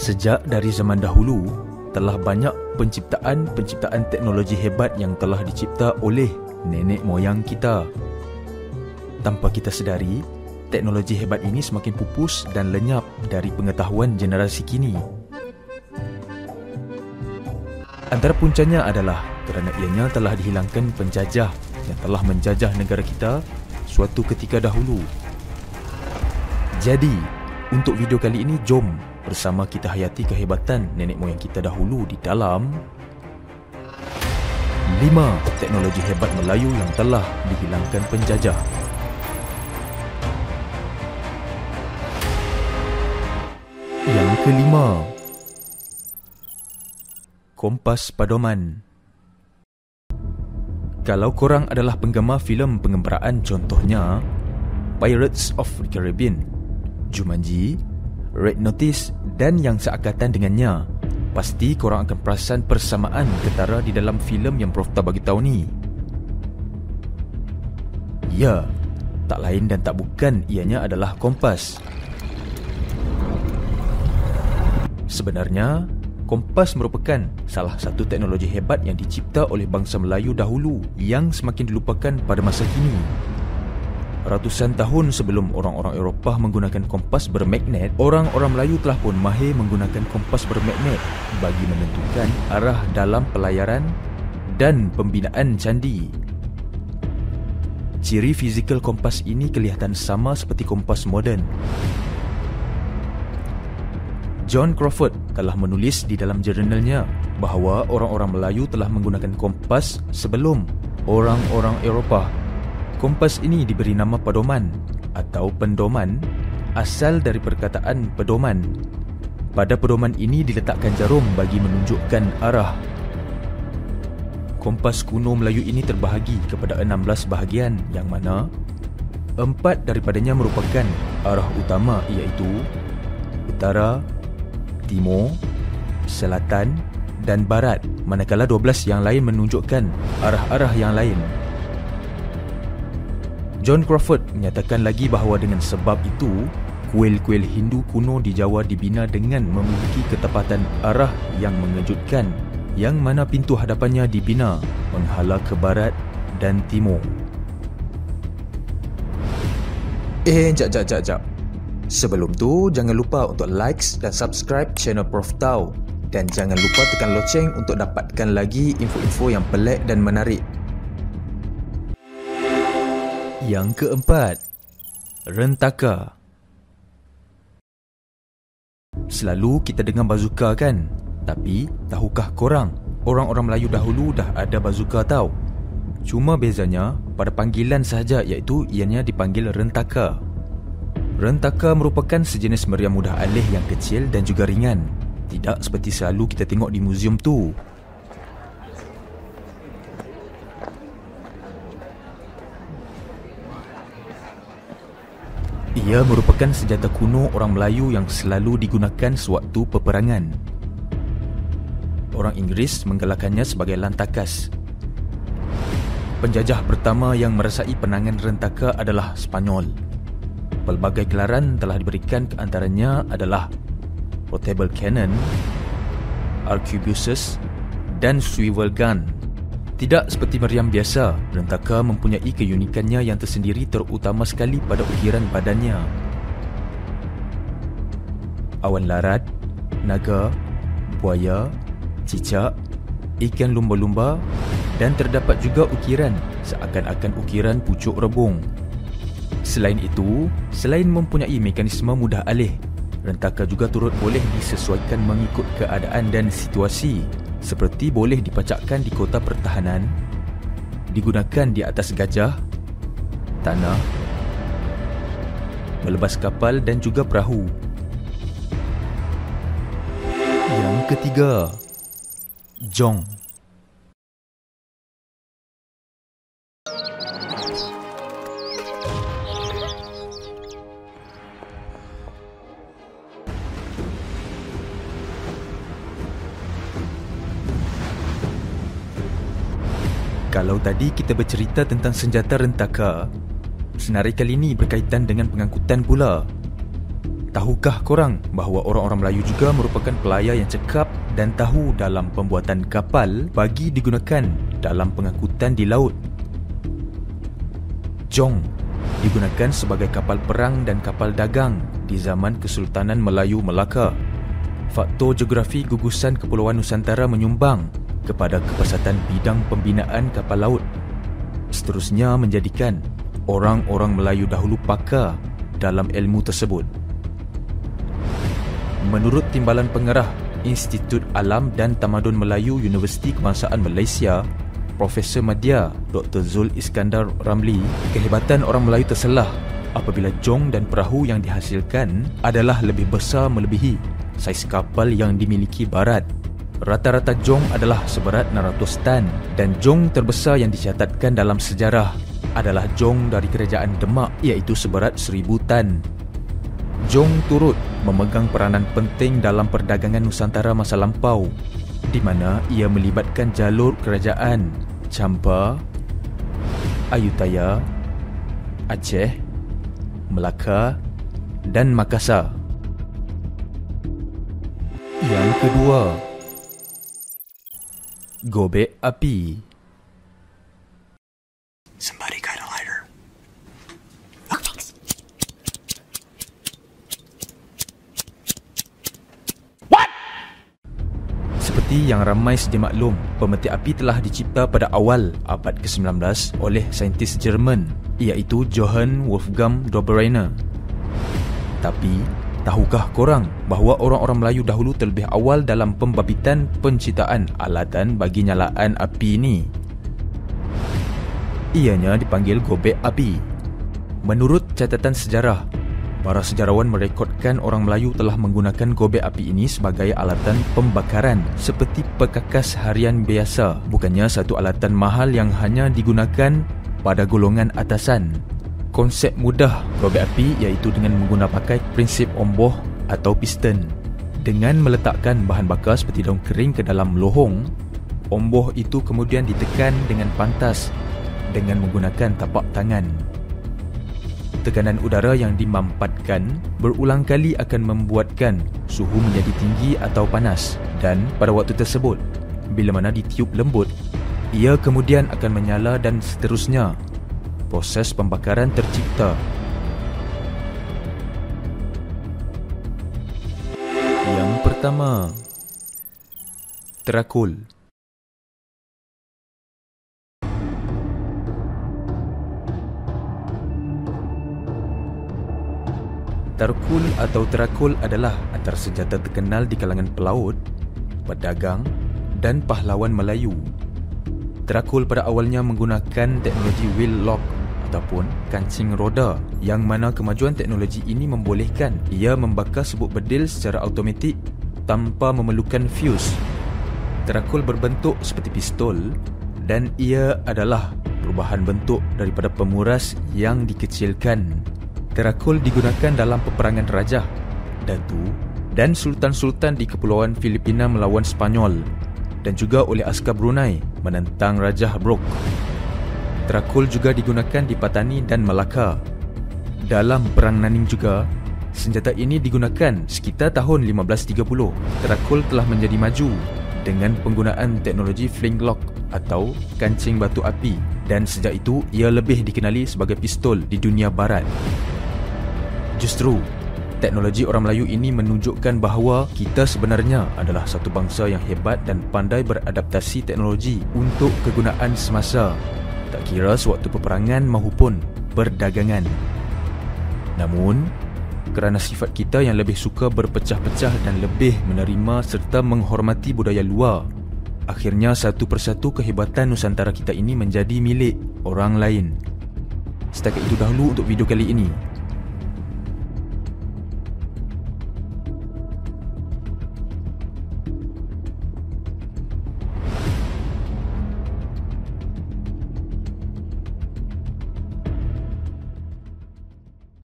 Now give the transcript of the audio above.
Sejak dari zaman dahulu, telah banyak penciptaan teknologi hebat yang telah dicipta oleh nenek moyang kita. Tanpa kita sedari, teknologi hebat ini semakin pupus dan lenyap dari pengetahuan generasi kini. Antara puncanya adalah kerana ianya telah dihilangkan penjajah yang telah menjajah negara kita suatu ketika dahulu. Jadi, untuk video kali ini, jom bersama kita hayati kehebatan nenek moyang kita dahulu di dalam 5 teknologi hebat Melayu yang telah dihilangkan penjajah. Yang kelima, kompas padoman. Kalau korang adalah penggemar filem pengembaraan, contohnya Pirates of the Caribbean, Jumanji, Red Notice dan yang seakatan dengannya, pasti korang akan perasan persamaan ketara di dalam filem yang Prof Ta bagi tahu ni. Ya, tak lain dan tak bukan ianya adalah kompas. Sebenarnya, kompas merupakan salah satu teknologi hebat yang dicipta oleh bangsa Melayu dahulu yang semakin dilupakan pada masa kini. Ratusan tahun sebelum orang-orang Eropah menggunakan kompas bermagnet, orang-orang Melayu telah pun mahir menggunakan kompas bermagnet bagi menentukan arah dalam pelayaran dan pembinaan candi. Ciri fizikal kompas ini kelihatan sama seperti kompas moden. John Crawford telah menulis di dalam jurnalnya bahawa orang-orang Melayu telah menggunakan kompas sebelum orang-orang Eropah. Kompas ini diberi nama padoman atau pendoman, asal dari perkataan pedoman. Pada pedoman ini diletakkan jarum bagi menunjukkan arah. Kompas kuno Melayu ini terbahagi kepada 16 bahagian yang mana 4 daripadanya merupakan arah utama, iaitu utara, timur, selatan dan barat, manakala 12 yang lain menunjukkan arah-arah yang lain. John Crawford menyatakan lagi bahawa dengan sebab itu, kuil-kuil Hindu kuno di Jawa dibina dengan memiliki ketepatan arah yang mengejutkan, yang mana pintu hadapannya dibina menghala ke barat dan timur. Jap. Sebelum tu, jangan lupa untuk likes dan subscribe channel Prof Tau. Dan jangan lupa tekan loceng untuk dapatkan lagi info-info yang pelik dan menarik. Yang keempat, rentaka. Selalu kita dengar bazooka kan? Tapi, tahukah korang, orang-orang Melayu dahulu dah ada bazooka tau. Cuma bezanya, pada panggilan sahaja, iaitu ianya dipanggil rentaka. Rentaka merupakan sejenis meriam mudah alih yang kecil dan juga ringan. Tidak seperti selalu kita tengok di muzium tu. Ia merupakan senjata kuno orang Melayu yang selalu digunakan sewaktu peperangan. Orang Inggeris menggalakkannya sebagai lantakas. Penjajah pertama yang merasai penangan rentaka adalah Spanyol. Pelbagai gelaran telah diberikan, ke antaranya adalah portable cannon, arquebuses dan swivel gun. Tidak seperti meriam biasa, rentaka mempunyai keunikannya yang tersendiri, terutama sekali pada ukiran badannya. Awan larat, naga, buaya, cicak, ikan lumba-lumba dan terdapat juga ukiran seakan-akan ukiran pucuk rebung. Selain itu, selain mempunyai mekanisme mudah alih, rentaka juga turut boleh disesuaikan mengikut keadaan dan situasi, seperti boleh dipacakkan di kota pertahanan, digunakan di atas gajah, tanah, melebas kapal dan juga perahu. Yang ketiga, jong. Kalau tadi kita bercerita tentang senjata rentaka, senarai kali ini berkaitan dengan pengangkutan pula. Tahukah korang bahawa orang-orang Melayu juga merupakan pelayar yang cekap dan tahu dalam pembuatan kapal bagi digunakan dalam pengangkutan di laut? Jong digunakan sebagai kapal perang dan kapal dagang di zaman Kesultanan Melayu Melaka. Faktor geografi gugusan Kepulauan Nusantara menyumbang kepada kepesatan bidang pembinaan kapal laut. Seterusnya menjadikan orang-orang Melayu dahulu pakar dalam ilmu tersebut. Menurut Timbalan Pengarah Institut Alam dan Tamadun Melayu Universiti Kebangsaan Malaysia, Profesor Madya Dr. Zul Iskandar Ramli, kehebatan orang Melayu terselah apabila jong dan perahu yang dihasilkan adalah lebih besar melebihi saiz kapal yang dimiliki barat. Rata-rata jong adalah seberat 600 tan dan jong terbesar yang dicatatkan dalam sejarah adalah jong dari Kerajaan Demak iaitu seberat 1000 tan. Jong turut memegang peranan penting dalam perdagangan Nusantara masa lampau, di mana ia melibatkan jalur kerajaan Champa, Ayutthaya, Aceh, Melaka dan Makassar. Yang kedua, gobek api. Somebody got a lighter. Oh, thanks. What? Seperti yang ramai sedia maklum, pemetik api telah dicipta pada awal abad ke-19 oleh saintis Jerman iaitu Johann Wolfgang Dobereiner. Tapi, tahukah korang bahawa orang-orang Melayu dahulu terlebih awal dalam pembabitan penciptaan alatan bagi nyalaan api ini? Ianya dipanggil gobek api. Menurut catatan sejarah, para sejarawan merekodkan orang Melayu telah menggunakan gobek api ini sebagai alatan pembakaran seperti perkakas harian biasa, bukannya satu alatan mahal yang hanya digunakan pada golongan atasan. Konsep mudah gobek api iaitu dengan menggunakan prinsip omboh atau piston. Dengan meletakkan bahan bakar seperti daun kering ke dalam lohong, omboh itu kemudian ditekan dengan pantas dengan menggunakan tapak tangan. Tekanan udara yang dimampatkan berulang kali akan membuatkan suhu menjadi tinggi atau panas, dan pada waktu tersebut, bila mana ditiup lembut, ia kemudian akan menyala dan seterusnya. Proses pembakaran tercipta. Yang pertama, terakul. Tarkul atau terakul adalah antara senjata terkenal di kalangan pelaut, pedagang dan pahlawan Melayu. Terakul pada awalnya menggunakan teknologi wheel lock ataupun kancing roda, yang mana kemajuan teknologi ini membolehkan ia membakar serbuk bedil secara automatik tanpa memerlukan fuse. Terakul berbentuk seperti pistol dan ia adalah perubahan bentuk daripada pemuras yang dikecilkan. Terakul digunakan dalam peperangan Rajah, Datu dan Sultan-Sultan di Kepulauan Filipina melawan Spanyol, dan juga oleh askar Brunei menentang Rajah Brok. Terakul juga digunakan di Patani dan Melaka. Dalam Perang Naning juga, senjata ini digunakan sekitar tahun 1530. Terakul telah menjadi maju dengan penggunaan teknologi flintlock atau kancing batu api, dan sejak itu ia lebih dikenali sebagai pistol di dunia barat. Justru, teknologi orang Melayu ini menunjukkan bahawa kita sebenarnya adalah satu bangsa yang hebat dan pandai beradaptasi teknologi untuk kegunaan semasa, tak kira sewaktu peperangan maupun perdagangan. Namun, kerana sifat kita yang lebih suka berpecah-pecah dan lebih menerima serta menghormati budaya luar, akhirnya satu persatu kehebatan Nusantara kita ini menjadi milik orang lain. Setakat itu dahulu untuk video kali ini.